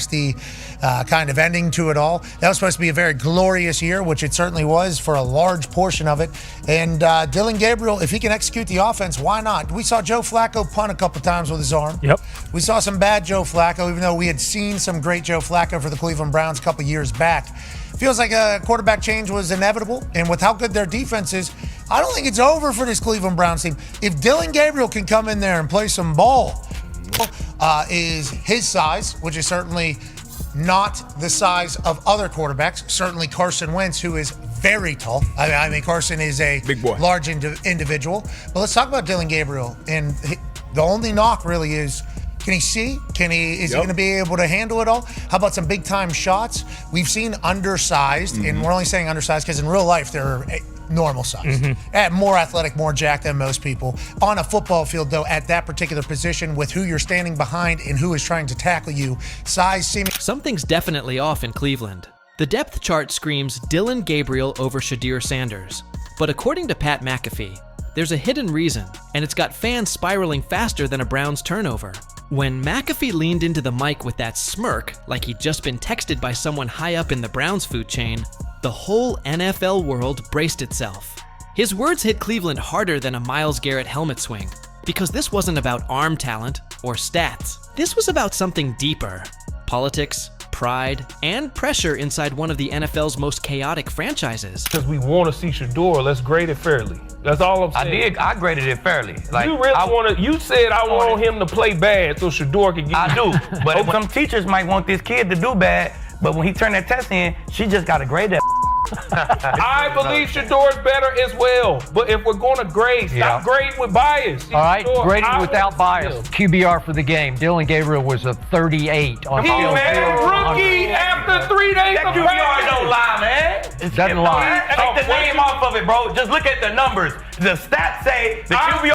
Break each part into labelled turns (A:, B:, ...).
A: the kind of ending to it all. That was supposed to be a very glorious year, which it certainly was for a large portion of it. And Dillon Gabriel, if he can execute the offense, why not? We saw Joe Flacco punt a couple times with his arm.
B: Yep.
A: We saw some bad Joe Flacco, even though we had seen some great Joe Flacco for the Cleveland Browns a couple years back. Feels like a quarterback change was inevitable. And with how good their defense is, I don't think it's over for this Cleveland Browns team. If Dillon Gabriel can come in there and play some ball, is his size, which is certainly not the size of other quarterbacks. Certainly Carson Wentz, who is very tall. I mean, Carson is a
C: big boy,
A: large individual. But let's talk about Dillon Gabriel. And the only knock really is, can he see? Is he going to be able to handle it all? How about some big time shots? We've seen undersized, and we're only saying undersized because in real life they're normal size, more athletic, more jacked than most people. On a football field, though, at that particular position with who you're standing behind and who is trying to tackle you, size seeming.
D: Something's definitely off in Cleveland. The depth chart screams Dillon Gabriel over Shedeur Sanders. But according to Pat McAfee, there's a hidden reason, and it's got fans spiraling faster than a Browns turnover. When McAfee leaned into the mic with that smirk, like he'd just been texted by someone high up in the Browns food chain, the whole NFL world braced itself. His words hit Cleveland harder than a Myles Garrett helmet swing, because this wasn't about arm talent or stats. This was about something deeper: politics, pride, and pressure inside one of the NFL's most chaotic franchises.
B: Because we want to see Shedeur, let's grade it fairly. That's all I'm saying.
E: I graded it fairly. Like,
B: you really you said I want him to play bad so Shedeur can get.
E: I do, but some teachers might want this kid to do bad, but when he turned that test in, she just got to grade that.
B: I believe Shedeur's better as well, but if we're going to grade, stop grading with bias.
F: All right, grading without bias. QBR for the game. Dillon Gabriel was a 38 on
B: He man, rookie after 3 days
E: that
B: of
E: QBR
B: practice.
E: don't lie, man.
F: Doesn't lie.
E: Take the name off of it, bro. Just look at the numbers. The stats say the QBR.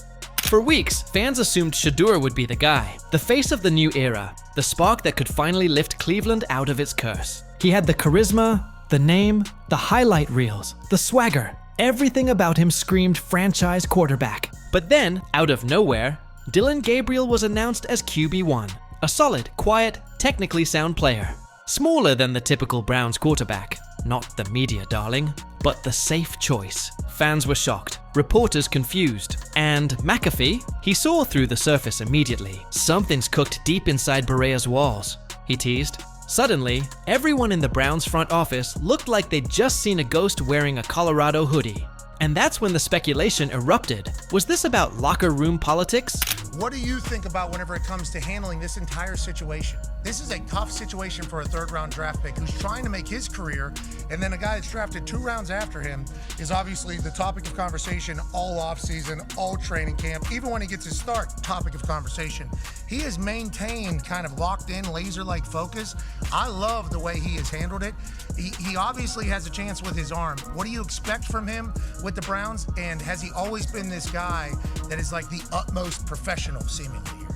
D: For weeks, fans assumed Shedeur would be the guy, the face of the new era, the spark that could finally lift Cleveland out of its curse. He had the charisma, the name, the highlight reels, the swagger. Everything about him screamed franchise quarterback. But then, out of nowhere, Dillon Gabriel was announced as QB1, a solid, quiet, technically sound player. Smaller than the typical Browns quarterback. Not the media darling, but the safe choice. Fans were shocked, reporters confused, and McAfee, he saw through the surface immediately. Something's cooked deep inside Berea's walls, he teased. Suddenly, everyone in the Browns front office looked like they'd just seen a ghost wearing a Colorado hoodie. And that's when the speculation erupted. Was this about locker room politics?
A: What do you think about whenever it comes to handling this entire situation? This is a tough situation for a third-round draft pick who's trying to make his career, and then a guy that's drafted 2 rounds after him is obviously the topic of conversation all offseason, all training camp, even when he gets his start, topic of conversation. He has maintained kind of locked in, laser-like focus. I love the way he has handled it. He obviously has a chance with his arm. What do you expect from him with the Browns? And has he always been this guy that is like the utmost professional, seemingly here?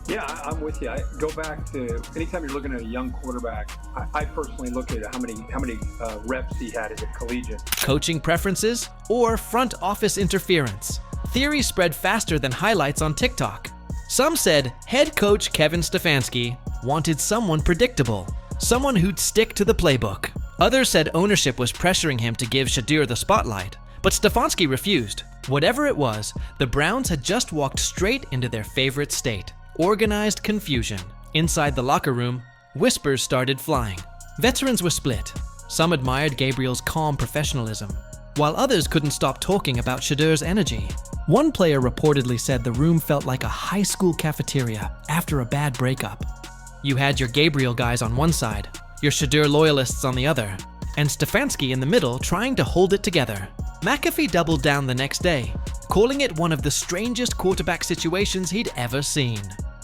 G: Yeah, I'm with you. I go back to anytime you're looking at a young quarterback, I personally look at how many reps he had as a collegiate.
D: Coaching preferences or front office interference? Theories spread faster than highlights on TikTok. Some said head coach Kevin Stefanski wanted someone predictable, someone who'd stick to the playbook. Others said ownership was pressuring him to give Shedeur the spotlight, but Stefanski refused. Whatever it was, the Browns had just walked straight into their favorite state. Organized confusion. Inside the locker room, whispers started flying. Veterans were split. Some admired Gabriel's calm professionalism, while others couldn't stop talking about Shedeur's energy. One player reportedly said the room felt like a high school cafeteria after a bad breakup. You had your Gabriel guys on one side, your Shedeur loyalists on the other, and Stefanski in the middle trying to hold it together. McAfee doubled down the next day, calling it one of the strangest quarterback situations he'd ever seen.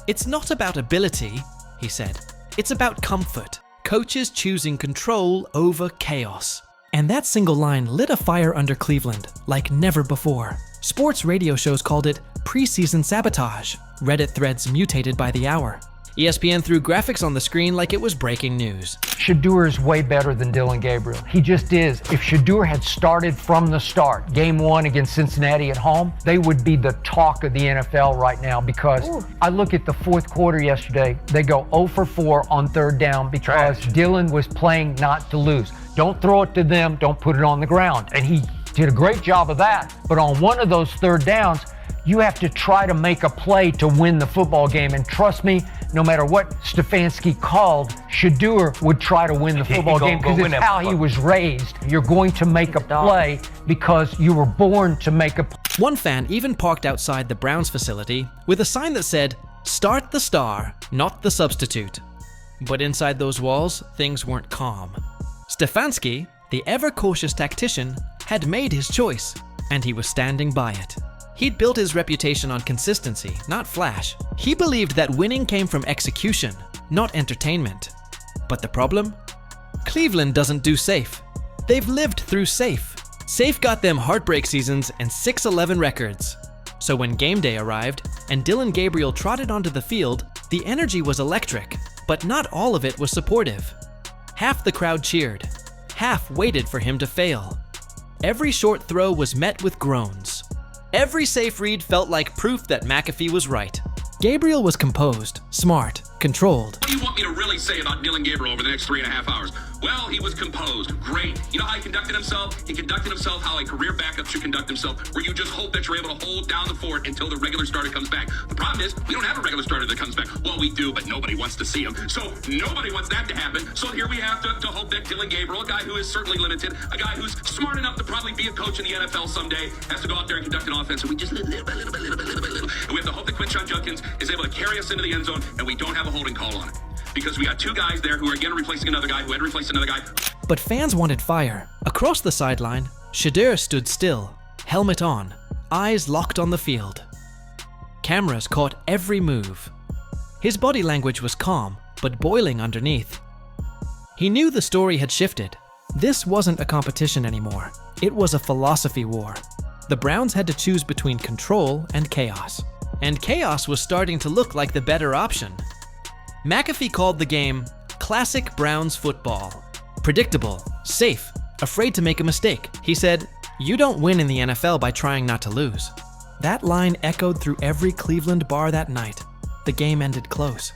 D: It's not about ability, he said. It's about comfort. Coaches choosing control over chaos. And that single line lit a fire under Cleveland like never before. Sports radio shows called it preseason sabotage. Reddit threads mutated by the hour. ESPN threw graphics on the screen like it was breaking news.
F: Shedeur is way better than Dillon Gabriel. He just is. If Shedeur had started from the start, game 1 against Cincinnati at home, they would be the talk of the NFL right now, because I look at the fourth quarter yesterday, they go 0 for 4 on third down because Dillon was playing not to lose. Don't throw it to them, don't put it on the ground. And he did a great job of that. But on one of those third downs, you have to try to make a play to win the football game. And trust me, no matter what Stefanski called, Shedeur would try to win the football game because it's how he was raised. You're going to make a play because you were born to make a play.
D: One fan even parked outside the Browns facility with a sign that said, "Start the star, not the substitute." But inside those walls, things weren't calm. Stefanski, the ever-cautious tactician, had made his choice, and he was standing by it. He'd built his reputation on consistency, not flash. He believed that winning came from execution, not entertainment. But the problem? Cleveland doesn't do safe. They've lived through safe. Safe got them heartbreak seasons and 6-11 records. So when game day arrived and Dillon Gabriel trotted onto the field, the energy was electric, but not all of it was supportive. Half the crowd cheered. Half waited for him to fail. Every short throw was met with groans. Every safe read felt like proof that McAfee was right. Gabriel was composed, smart, controlled.
C: What do you want me to really say about Dillon Gabriel over the next 3.5 hours? Well, he was composed. Great. You know how he conducted himself? He conducted himself how a career backup should conduct himself, where you just hope that you're able to hold down the fort until the regular starter comes back. The problem is, we don't have a regular starter that comes back. Well, we do, but nobody wants to see him. So nobody wants that to happen. So here we have to hope that Dillon Gabriel, a guy who is certainly limited, a guy who's smart enough to probably be a coach in the NFL someday, has to go out there and conduct an offense. And we just little bit. And we have to hope that Quinshon Judkins is able to carry us into the end zone, and we don't have a holding call on it. Because we got two guys there who are again replacing another guy who had replaced another guy.
D: But fans wanted fire. Across the sideline, Shedeur stood still, helmet on, eyes locked on the field. Cameras caught every move. His body language was calm, but boiling underneath. He knew the story had shifted. This wasn't a competition anymore. It was a philosophy war. The Browns had to choose between control and chaos. And chaos was starting to look like the better option. McAfee called the game classic Browns football. Predictable, safe, afraid to make a mistake. He said, "You don't win in the NFL by trying not to lose." That line echoed through every Cleveland bar that night. The game ended close.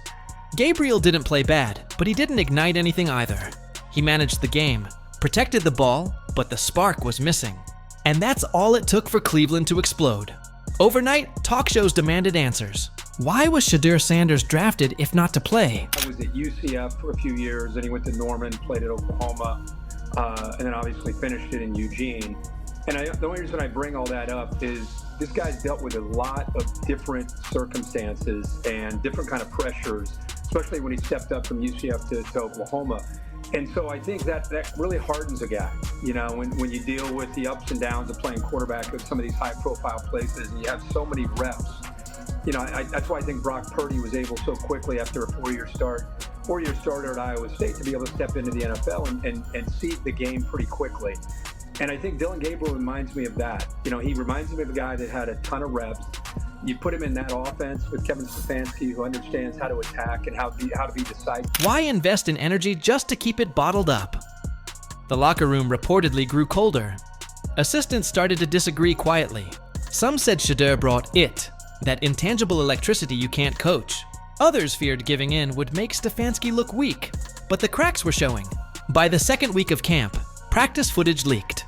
D: Gabriel didn't play bad, but he didn't ignite anything either. He managed the game, protected the ball, but the spark was missing. And that's all it took for Cleveland to explode. Overnight, talk shows demanded answers. Why was Shedeur Sanders drafted if not to play?
G: I was at UCF for a few years, then he went to Norman, played at Oklahoma, and then obviously finished it in Eugene. And the only reason I bring all that up is this guy's dealt with a lot of different circumstances and different kind of pressures, especially when he stepped up from UCF to Oklahoma. And so I think that really hardens a guy, you know, when you deal with the ups and downs of playing quarterback at some of these high-profile places and you have so many reps. You know, that's why I think Brock Purdy was able so quickly after a four-year starter at Iowa State to be able to step into the NFL and see the game pretty quickly. And I think Dillon Gabriel reminds me of that. You know, he reminds me of a guy that had a ton of reps. You put him in that offense with Kevin Stefanski, who understands how to attack and how to be decisive.
D: Why invest in energy just to keep it bottled up? The locker room reportedly grew colder. Assistants started to disagree quietly. Some said Shedeur brought it, that intangible electricity you can't coach. Others feared giving in would make Stefanski look weak, but the cracks were showing. By the second week of camp, practice footage leaked.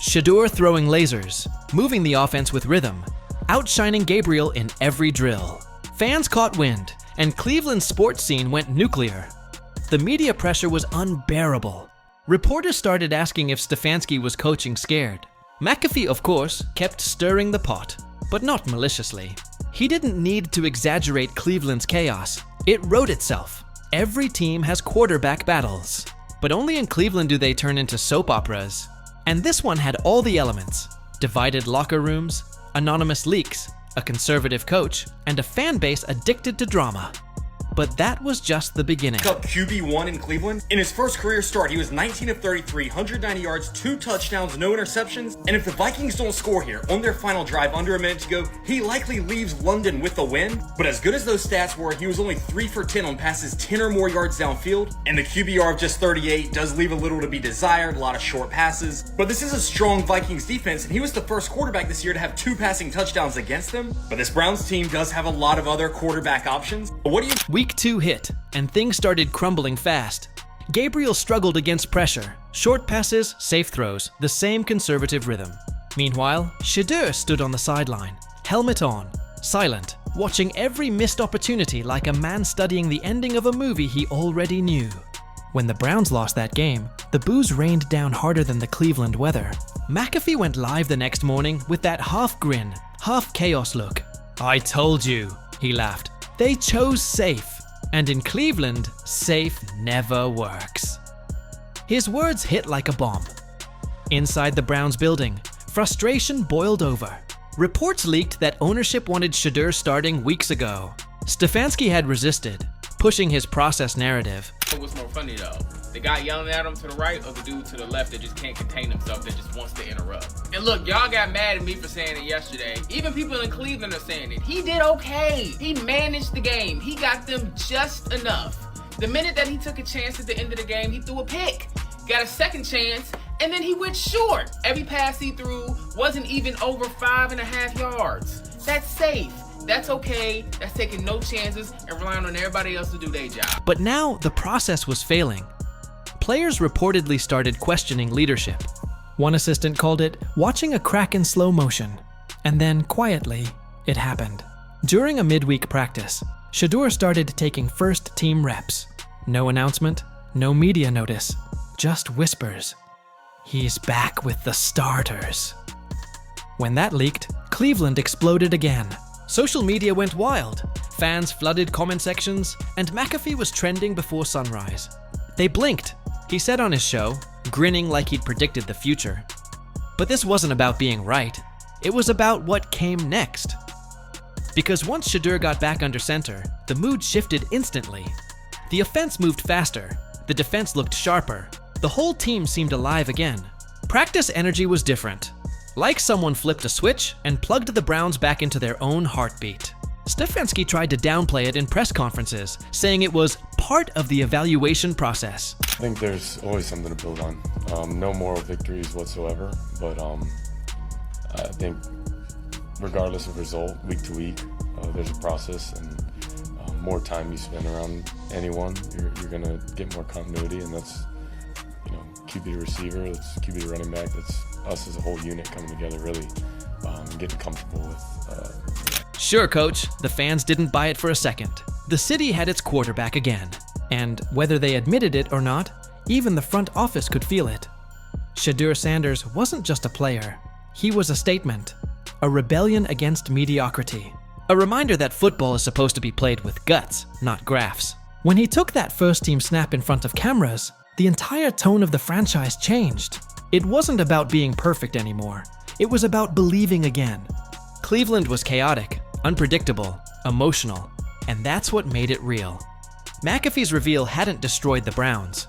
D: Shedeur throwing lasers, moving the offense with rhythm, outshining Gabriel in every drill. Fans caught wind, and Cleveland's sports scene went nuclear. The media pressure was unbearable. Reporters started asking if Stefanski was coaching scared. McAfee, of course, kept stirring the pot, but not maliciously. He didn't need to exaggerate Cleveland's chaos. It wrote itself. Every team has quarterback battles, but only in Cleveland do they turn into soap operas. And this one had all the elements: divided locker rooms, anonymous leaks, a conservative coach, and a fan base addicted to drama. But that was just the beginning.
H: Up QB1 in Cleveland. In his first career start, he was 19 of 33, 190 yards, 2 touchdowns, no interceptions. And if the Vikings don't score here on their final drive under a minute to go, he likely leaves London with the win. But as good as those stats were, he was only 3 for 10 on passes 10 or more yards downfield. And the QBR of just 38 does leave a little to be desired, a lot of short passes. But this is a strong Vikings defense, and he was the first quarterback this year to have 2 passing touchdowns against them. But this Browns team does have a lot of other quarterback options. But what do you...
D: Week 2 hit, and things started crumbling fast. Gabriel struggled against pressure. Short passes, safe throws, the same conservative rhythm. Meanwhile, Shedeur stood on the sideline, helmet on, silent, watching every missed opportunity like a man studying the ending of a movie he already knew. When the Browns lost that game, the boos rained down harder than the Cleveland weather. McAfee went live the next morning with that half grin, half chaos look. "I told you," he laughed. "They chose safe. And in Cleveland, safe never works." His words hit like a bomb. Inside the Browns building, frustration boiled over. Reports leaked that ownership wanted Shedeur starting weeks ago. Stefanski had resisted, pushing his process narrative.
I: What's more funny though? The guy yelling at him to the right or the dude to the left that just can't contain himself, that just wants to interrupt? And look, y'all got mad at me for saying it yesterday. Even people in Cleveland are saying it. He did okay. He managed the game. He got them just enough. The minute that he took a chance at the end of the game, he threw a pick. Got a second chance, and then he went short. Every pass he threw wasn't even over 5.5 yards. That's safe. That's okay. That's taking no chances and relying on everybody else to do their job.
D: But now the process was failing. Players reportedly started questioning leadership. One assistant called it watching a crack in slow motion. And then, quietly, it happened. During a midweek practice, Shedeur started taking first team reps. No announcement, no media notice, just whispers. "He's back with the starters." When that leaked, Cleveland exploded again. Social media went wild. Fans flooded comment sections, and McAfee was trending before sunrise. They blinked, he said on his show, grinning like he'd predicted the future. But this wasn't about being right. It was about what came next. Because once Shedeur got back under center, the mood shifted instantly. The offense moved faster, the defense looked sharper, the whole team seemed alive again. Practice energy was different. Like someone flipped a switch and plugged the Browns back into their own heartbeat. Stefanski tried to downplay it in press conferences, saying it was part of the evaluation process.
J: I think there's always something to build on. No moral victories whatsoever, but I think regardless of result, week to week, there's a process, and more time you spend around anyone, you're going to get more continuity, and that's, QB to receiver, that's QB to running back, that's us as a whole unit coming together, really getting comfortable with.
D: Sure, coach, the fans didn't buy it for a second. The city had its quarterback again, and whether they admitted it or not, even the front office could feel it. Shedeur Sanders wasn't just a player, he was a statement, a rebellion against mediocrity, a reminder that football is supposed to be played with guts, not graphs. When he took that first team snap in front of cameras, the entire tone of the franchise changed. It wasn't about being perfect anymore. It was about believing again. Cleveland was chaotic, unpredictable, emotional, and that's what made it real. McAfee's reveal hadn't destroyed the Browns.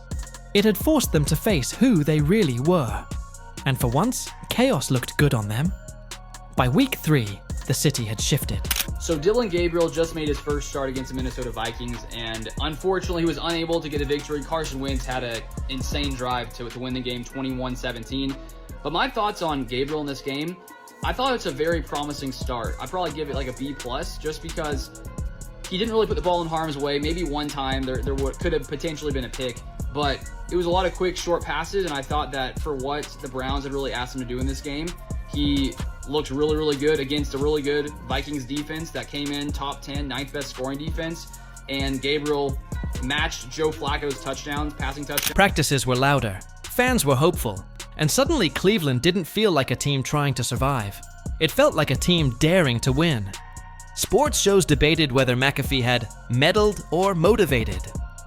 D: It had forced them to face who they really were. And for once, chaos looked good on them. By week 3, the city had shifted.
K: So Dillon Gabriel just made his first start against the Minnesota Vikings, and unfortunately he was unable to get a victory. Carson Wentz had an insane drive to win the game 21-17. But my thoughts on Gabriel in this game, I thought it's a very promising start. I'd probably give it like a B+, just because he didn't really put the ball in harm's way. Maybe one time there could have potentially been a pick, but it was a lot of quick, short passes, and I thought that for what the Browns had really asked him to do in this game, he looked really, really good against a really good Vikings defense that came in top 10, 9th best scoring defense, and Gabriel matched Joe Flacco's touchdowns, passing touchdowns.
D: Practices were louder, fans were hopeful, and suddenly Cleveland didn't feel like a team trying to survive. It felt like a team daring to win. Sports shows debated whether McAfee had meddled or motivated.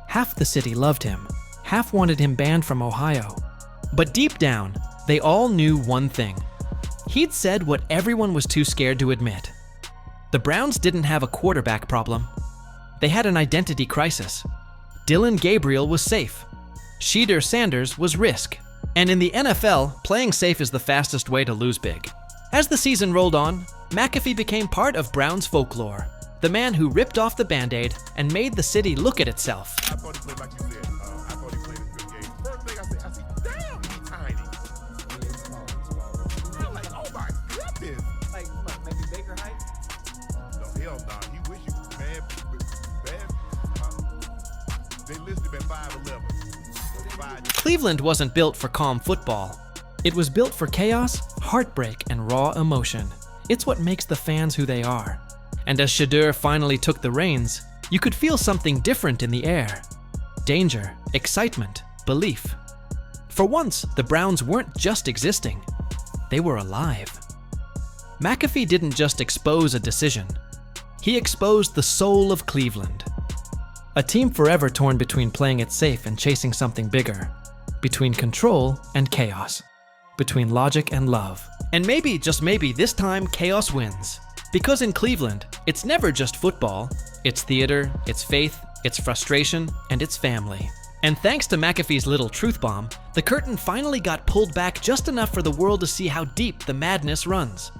D: Half the city loved him, half wanted him banned from Ohio. But deep down, they all knew one thing. He'd said what everyone was too scared to admit. The Browns didn't have a quarterback problem. They had an identity crisis. Dillon Gabriel was safe. Shedeur Sanders was risk. And in the NFL, playing safe is the fastest way to lose big. As the season rolled on, McAfee became part of Browns folklore. The man who ripped off the Band-Aid and made the city look at itself.
L: I thought he played like you said. I thought he played a good game. First thing I said, damn, he's tiny. I'm like, oh my goodness.
I: Like, what, maybe Baker height?
L: No, hell no. He wish you bad. They listed him at 5'11".
D: Cleveland wasn't built for calm football. It was built for chaos, heartbreak, and raw emotion. It's what makes the fans who they are. And as Shedeur finally took the reins, you could feel something different in the air. Danger, excitement, belief. For once, the Browns weren't just existing. They were alive. McAfee didn't just expose a decision. He exposed the soul of Cleveland. A team forever torn between playing it safe and chasing something bigger. Between control and chaos. Between logic and love. And maybe, just maybe, this time chaos wins. Because in Cleveland, it's never just football. It's theater, it's faith, it's frustration, and it's family. And thanks to McAfee's little truth bomb, the curtain finally got pulled back just enough for the world to see how deep the madness runs.